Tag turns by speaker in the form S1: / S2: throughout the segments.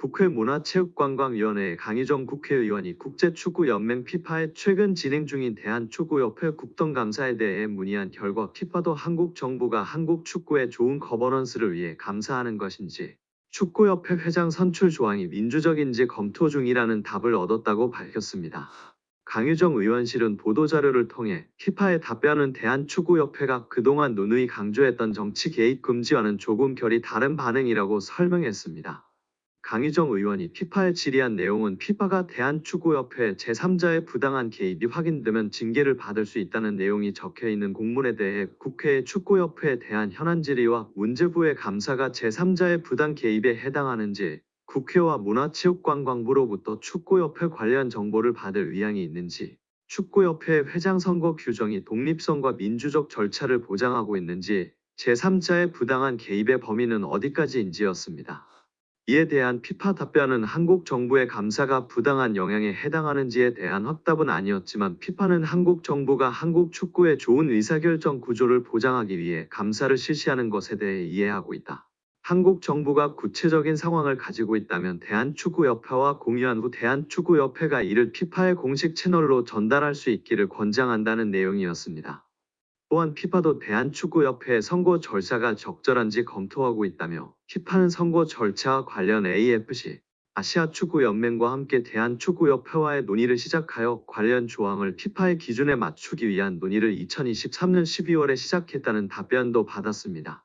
S1: 국회 문화체육관광위원회 강희정 국회의원이 국제축구연맹 피파에 최근 진행 중인 대한축구협회 국정감사에 대해 문의한 결과 피파도 한국 정부가 한국 축구의 좋은 거버넌스를 위해 감사하는 것인지 축구협회 회장 선출 조항이 민주적인지 검토 중이라는 답을 얻었다고 밝혔습니다. 강유정 의원실은 보도자료를 통해 피파의 답변은 대한축구협회가 그동안 누누이 강조했던 정치 개입 금지와는 조금 결이 다른 반응이라고 설명했습니다. 강희정 의원이 피파에 질의한 내용은 피파가 대한축구협회 제3자의 부당한 개입이 확인되면 징계를 받을 수 있다는 내용이 적혀있는 공문에 대해 국회의 축구협회에 대한 현안 질의와 문제부의 감사가 제3자의 부당 개입에 해당하는지 국회와 문화체육관광부로부터 축구협회 관련 정보를 받을 의향이 있는지 축구협회 회장 선거 규정이 독립성과 민주적 절차를 보장하고 있는지 제3자의 부당한 개입의 범위는 어디까지인지였습니다. 이에 대한 피파 답변은 한국 정부의 감사가 부당한 영향에 해당하는지에 대한 확답은 아니었지만 피파는 한국 정부가 한국 축구의 좋은 의사결정 구조를 보장하기 위해 감사를 실시하는 것에 대해 이해하고 있다. 한국 정부가 구체적인 상황을 가지고 있다면 대한축구협회와 공유한 후 대한축구협회가 이를 피파의 공식 채널로 전달할 수 있기를 권장한다는 내용이었습니다. 또한 피파도 대한축구협회의 선거 절차가 적절한지 검토하고 있다며 피파는 선거 절차와 관련 AFC, 아시아축구연맹과 함께 대한축구협회와의 논의를 시작하여 관련 조항을 피파의 기준에 맞추기 위한 논의를 2023년 12월에 시작했다는 답변도 받았습니다.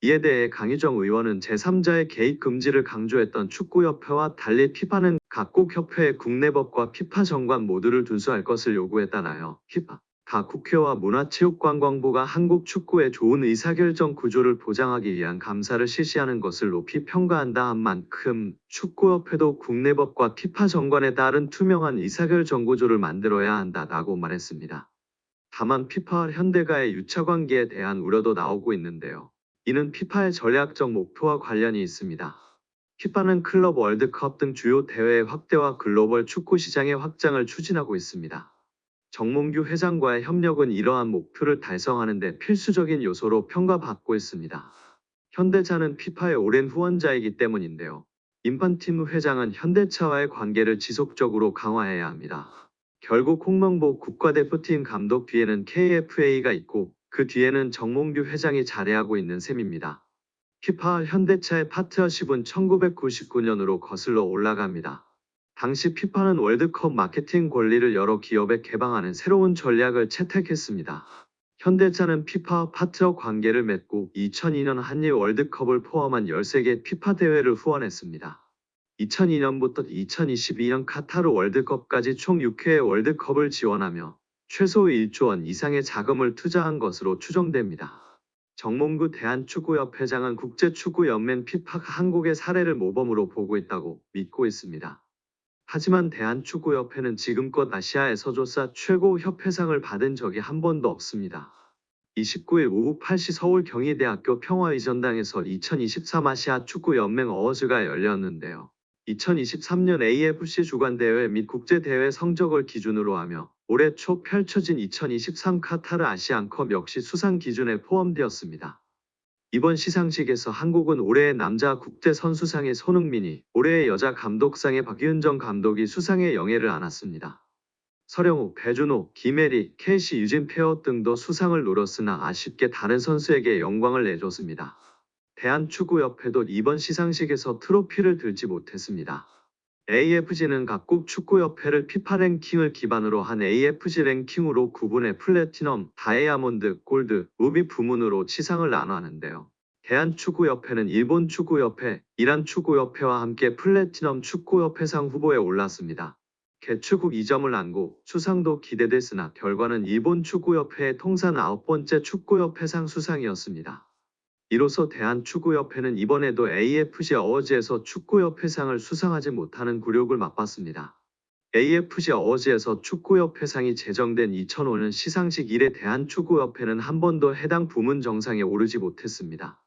S1: 이에 대해 강희정 의원은 제3자의 개입 금지를 강조했던 축구협회와 달리 피파는 각국 협회의 국내법과 피파 정관 모두를 준수할 것을 요구했다나요. 피파 각 국회와 문화체육관광부가 한국 축구의 좋은 의사결정 구조를 보장하기 위한 감사를 실시하는 것을 높이 평가한다 한 만큼 축구협회도 국내법과 피파 정관에 따른 투명한 의사결정 구조를 만들어야 한다라고 말했습니다. 다만 피파와 현대가의 유착관계에 대한 우려도 나오고 있는데요. 이는 피파의 전략적 목표와 관련이 있습니다. 피파는 클럽 월드컵 등 주요 대회의 확대와 글로벌 축구 시장의 확장을 추진하고 있습니다. 정몽규 회장과의 협력은 이러한 목표를 달성하는 데 필수적인 요소로 평가받고 있습니다. 현대차는 피파의 오랜 후원자이기 때문인데요. 인판티노 회장은 현대차와의 관계를 지속적으로 강화해야 합니다. 결국 홍명보 국가대표팀 감독 뒤에는 KFA가 있고 그 뒤에는 정몽규 회장이 자리하고 있는 셈입니다. 피파와 현대차의 파트너십은 1999년으로 거슬러 올라갑니다. 당시 피파는 월드컵 마케팅 권리를 여러 기업에 개방하는 새로운 전략을 채택했습니다. 현대차는 피파와 파트너 관계를 맺고 2002년 한일 월드컵을 포함한 13개 피파 대회를 후원했습니다. 2002년부터 2022년 카타르 월드컵까지 총 6회의 월드컵을 지원하며 최소 1조 원 이상의 자금을 투자한 것으로 추정됩니다. 정몽구 대한축구협 회장은 국제축구연맹 피파가 한국의 사례를 모범으로 보고 있다고 믿고 있습니다. 하지만 대한축구협회는 지금껏 아시아에서조차 최고 협회상을 받은 적이 한 번도 없습니다. 29일 오후 8시 서울 경희대학교 평화의전당에서 2023 아시아 축구연맹 어워즈가 열렸는데요. 2023년 AFC 주관대회 및 국제대회 성적을 기준으로 하며 올해 초 펼쳐진 2023 카타르 아시안컵 역시 수상 기준에 포함되었습니다. 이번 시상식에서 한국은 올해의 남자 국제선수상의 손흥민이, 올해의 여자 감독상의 박윤정 감독이 수상의 영예를 안았습니다. 서령욱, 배준호, 김혜리, 캐시 유진 페어 등도 수상을 노렸으나 아쉽게 다른 선수에게 영광을 내줬습니다. 대한축구협회도 이번 시상식에서 트로피를 들지 못했습니다. AFG는 각국 축구협회를 피파 랭킹을 기반으로 한 AFG 랭킹으로 구분해 플래티넘, 다이아몬드, 골드, 루비 부문으로 시상을 나눠하는데요. 대한축구협회는 일본 축구협회, 이란 축구협회와 함께 플래티넘 축구협회상 후보에 올랐습니다. 개최국 2점을 안고 수상도 기대됐으나 결과는 일본 축구협회의 통산 9번째 축구협회상 수상이었습니다. 이로써 대한축구협회는 이번에도 AFC 어워즈에서 축구협회상을 수상하지 못하는 굴욕을 맛봤습니다. AFC 어워즈에서 축구협회상이 제정된 2005년 시상식 이래 대한축구협회는 한 번도 해당 부문 정상에 오르지 못했습니다.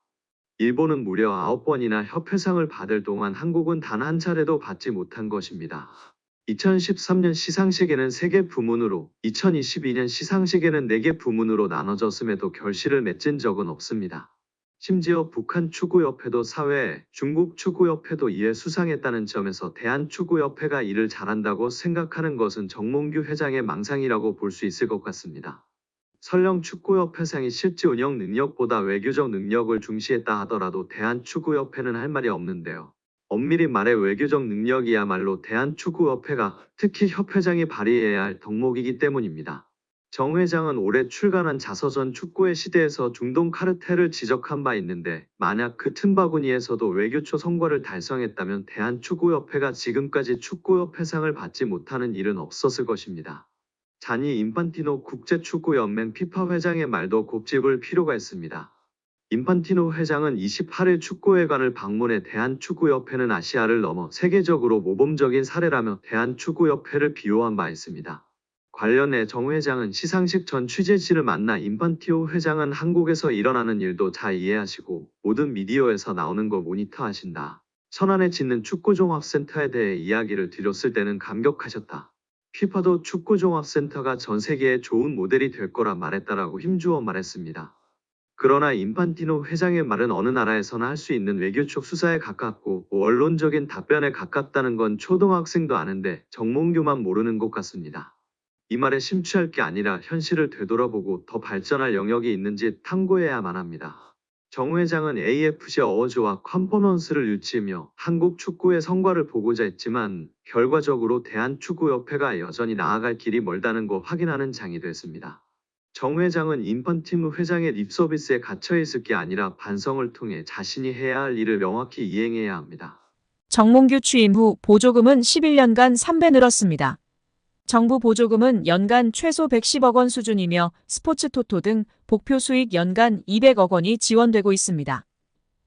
S1: 일본은 무려 9번이나 협회상을 받을 동안 한국은 단 한 차례도 받지 못한 것입니다. 2013년 시상식에는 3개 부문으로, 2022년 시상식에는 4개 부문으로 나눠졌음에도 결실을 맺은 적은 없습니다. 심지어 북한 축구협회도 사회에, 중국 축구협회도 이에 수상했다는 점에서 대한축구협회가 이를 잘한다고 생각하는 것은 정몽규 회장의 망상이라고 볼 수 있을 것 같습니다. 설령 축구협회상이 실제 운영 능력보다 외교적 능력을 중시했다 하더라도 대한축구협회는 할 말이 없는데요. 엄밀히 말해 외교적 능력이야말로 대한축구협회가, 특히 협회장이 발휘해야 할 덕목이기 때문입니다. 정 회장은 올해 출간한 자서전 축구의 시대에서 중동 카르텔을 지적한 바 있는데, 만약 그 틈바구니에서도 외교초 성과를 달성했다면 대한축구협회가 지금까지 축구협회상을 받지 못하는 일은 없었을 것입니다. 자니 인판티노 국제축구연맹 피파 회장의 말도 곱씹을 필요가 있습니다. 인판티노 회장은 28일 축구회관을 방문해 대한축구협회는 아시아를 넘어 세계적으로 모범적인 사례라며 대한축구협회를 비호한 바 있습니다. 관련해 정 회장은 시상식 전 취재진을 만나 인판티노 회장은 한국에서 일어나는 일도 잘 이해하시고 모든 미디어에서 나오는 거 모니터하신다. 천안에 짓는 축구종합센터에 대해 이야기를 드렸을 때는 감격하셨다. 피파도 축구종합센터가 전 세계에 좋은 모델이 될 거라 말했다라고 힘주어 말했습니다. 그러나 인판티노 회장의 말은 어느 나라에서나 할 수 있는 외교적 수사에 가깝고 원론적인 답변에 가깝다는 건 초등학생도 아는데 정몽규만 모르는 것 같습니다. 이 말에 심취할 게 아니라 현실을 되돌아보고 더 발전할 영역이 있는지 탐구해야만 합니다. 정 회장은 AFC 어워즈와 컨퍼런스를 유치하며 한국 축구의 성과를 보고자 했지만 결과적으로 대한축구협회가 여전히 나아갈 길이 멀다는 거 확인하는 장이 됐습니다. 정 회장은 인펀티노 회장의 립서비스에 갇혀있을 게 아니라 반성을 통해 자신이 해야 할 일을 명확히 이행해야 합니다.
S2: 정몽규 취임 후 보조금은 11년간 3배 늘었습니다. 정부 보조금은 연간 최소 110억 원 수준이며 스포츠 토토 등 복표 수익 연간 200억 원이 지원되고 있습니다.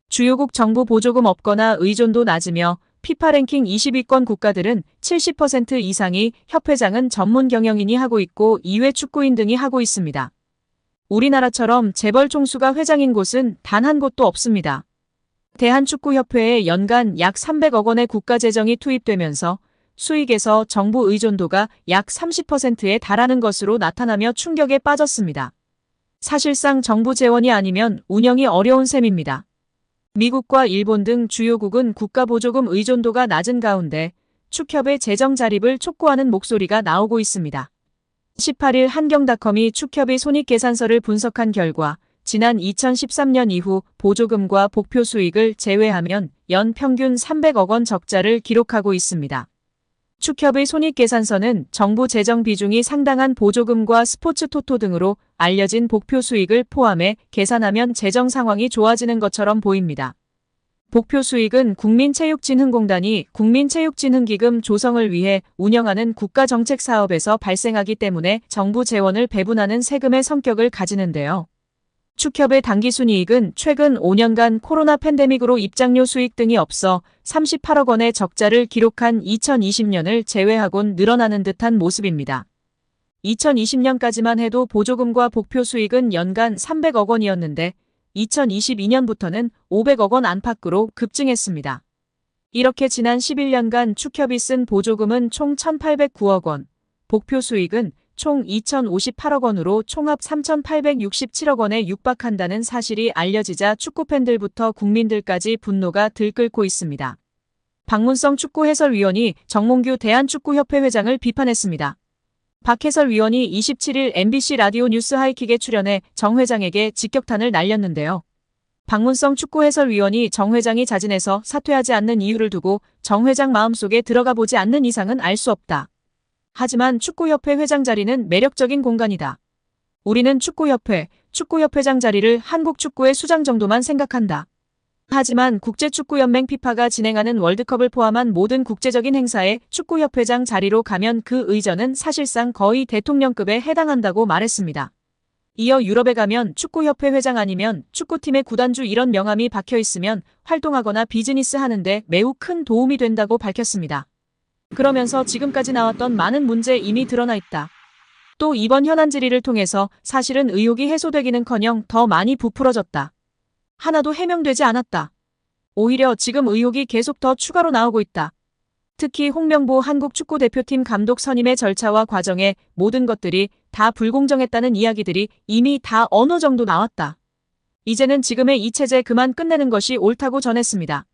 S2: 주요국 정부 보조금 없거나 의존도 낮으며 피파 랭킹 20위권 국가들은 70% 이상이 협회장은 전문 경영인이 하고 있고 이외 축구인 등이 하고 있습니다. 우리나라처럼 재벌 총수가 회장인 곳은 단 한 곳도 없습니다. 대한축구협회에 연간 약 300억 원의 국가재정이 투입되면서 수익에서 정부 의존도가 약 30%에 달하는 것으로 나타나며 충격에 빠졌습니다. 사실상 정부 재원이 아니면 운영이 어려운 셈입니다. 미국과 일본 등 주요국은 국가보조금 의존도가 낮은 가운데 축협의 재정 자립을 촉구하는 목소리가 나오고 있습니다. 18일 한경닷컴이 축협의 손익계산서를 분석한 결과 지난 2013년 이후 보조금과 복표 수익을 제외하면 연 평균 300억 원 적자를 기록하고 있습니다. 축협의 손익계산서는 정부 재정 비중이 상당한 보조금과 스포츠 토토 등으로 알려진 복표 수익을 포함해 계산하면 재정 상황이 좋아지는 것처럼 보입니다. 복표 수익은 국민체육진흥공단이 국민체육진흥기금 조성을 위해 운영하는 국가정책사업에서 발생하기 때문에 정부 재원을 배분하는 세금의 성격을 가지는데요. 축협의 당기순이익은 최근 5년간 코로나 팬데믹으로 입장료 수익 등이 없어 38억 원의 적자를 기록한 2020년을 제외하곤 늘어나는 듯한 모습입니다. 2020년까지만 해도 보조금과 복표 수익은 연간 300억 원이었는데 2022년부터는 500억 원 안팎으로 급증했습니다. 이렇게 지난 11년간 축협이 쓴 보조금은 총 1,809억 원, 복표 수익은 총 2,058억 원으로 총합 3,867억 원에 육박한다는 사실이 알려지자 축구팬들부터 국민들까지 분노가 들끓고 있습니다. 박문성 축구해설위원이 정몽규 대한축구협회 회장을 비판했습니다. 박 해설위원이 27일 MBC 라디오 뉴스 하이킥에 출연해 정 회장에게 직격탄을 날렸는데요. 박문성 축구해설위원이 정 회장이 자진해서 사퇴하지 않는 이유를 두고 정 회장 마음속에 들어가 보지 않는 이상은 알 수 없다. 하지만 축구협회 회장 자리는 매력적인 공간이다. 우리는 축구협회장 자리를 한국 축구의 수장 정도만 생각한다. 하지만 국제축구연맹 피파가 진행하는 월드컵을 포함한 모든 국제적인 행사에 축구협회장 자리로 가면 그 의전은 사실상 거의 대통령급에 해당한다고 말했습니다. 이어 유럽에 가면 축구협회 회장 아니면 축구팀의 구단주 이런 명함이 박혀 있으면 활동하거나 비즈니스 하는데 매우 큰 도움이 된다고 밝혔습니다. 그러면서 지금까지 나왔던 많은 문제 이미 드러나 있다. 또 이번 현안 질의를 통해서 사실은 의혹이 해소되기는커녕 더 많이 부풀어졌다. 하나도 해명되지 않았다. 오히려 지금 의혹이 계속 더 추가로 나오고 있다. 특히 홍명보 한국 축구대표팀 감독 선임의 절차와 과정에 모든 것들이 다 불공정했다는 이야기들이 이미 다 어느 정도 나왔다. 이제는 지금의 이 체제 그만 끝내는 것이 옳다고 전했습니다.